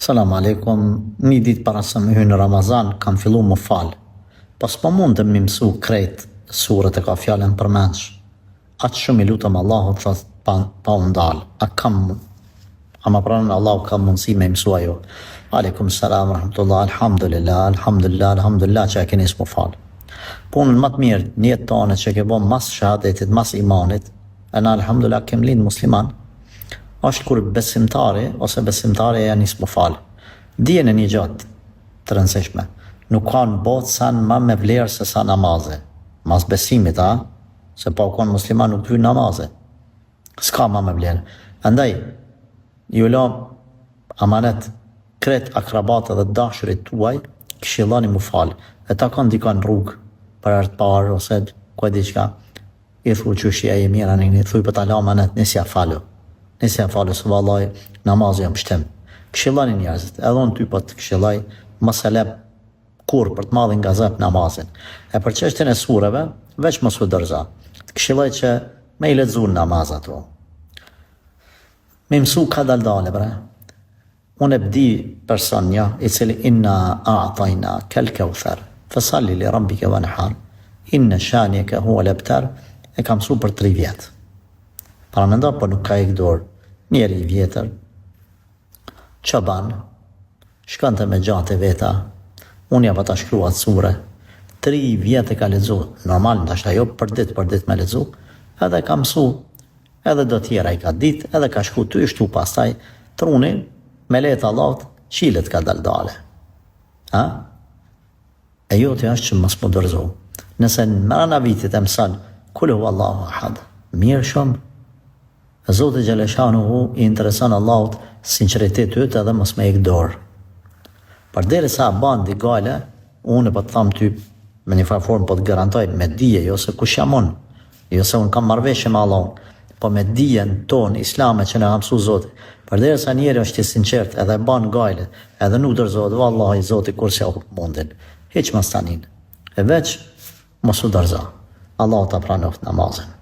Salam aleikum, një ditë para se me hynë në Ramazan, kam fillu më falë. Pas po mund të më mësu krejt surët e ka fjallën përmensh. Atë shumë i lutëm Allahut thot pa u ndalë. A ma pranën Allahu ka mundësi me mësu ajo. Aleikum salam, rahmatullah, alhamdulillah që e keni s'mu falë. Punën më të mirë, njëtë tonë që ke bo mas shahadetit, mas imanit, e na alhamdulillah kem lind musliman, është kur besimtari ose besimtari janë nisë më falë. Dijen e një gjatë të rëndësishme. Nuk ka në botë sa në ma me vlerë se sa namaze. Mas besimit, se pa u konë musliman nuk vynë namaze. S'ka ma me vlerë. Andaj, ju la amanet kret akrabatë dhe dashurit tuaj, këshillani më falë. E ta kanë dika në rrugë, për artë parë, ose ku e diqka, i thu qëshja e mira një, i thuj për ta la amanet nisja falu. Nisja falu, së vallaj, namazë jam shtem. Këshillani njerëzit, edhe unë ty për të këshillaj, mos e lep kur për të madhin nga zep namazin. E për çështjen e sureve, veç mos u dërza. Këshillaj që me i lexu namaz ato. Me mësu ka daldale, bre. Unë e bdi person një, i cili inna a'tajna kel kauther, fasalli li rabbike wanhar, inna shaniyaka huwa al-abtar, e kam mësu për 3 vjetë. Para me nda, po nuk ka ik dorë, njeri i vjetër, qaban, shkante me gjatë e veta, unë ja pa ta shkruat sure, 3 vjetë e ka lezu, normal në ashta jo për dit me lezu, edhe ka mësu, edhe do tjera i ka dit, edhe ka shku të ishtu pastaj, truni, me letë Allahut, qilet ka daldale. E jo të është që mos më dërzu. Nëse në mërana vitit e mësal, kullu Allahu ahad, mirë shumë, Zotë Gjeleshanuhu i interesan Allahut sinceritet ytë edhe mos me ik dorë. Për deri sa bandi gale, unë po të thamë ty me një farë formë po të garantoj me dije, jo se kush jam unë, jo se unë kam marrëveshje me Allahun, po me dijen tonë islame që ne ka mësu Zoti. Për deri sa njeri është i sinqert edhe ban gale, edhe nuk dërzohet, vallahi Zoti kur se mundin, hiç mos tanin. E veç mos u dërza. Allahu ta pranoft namazin.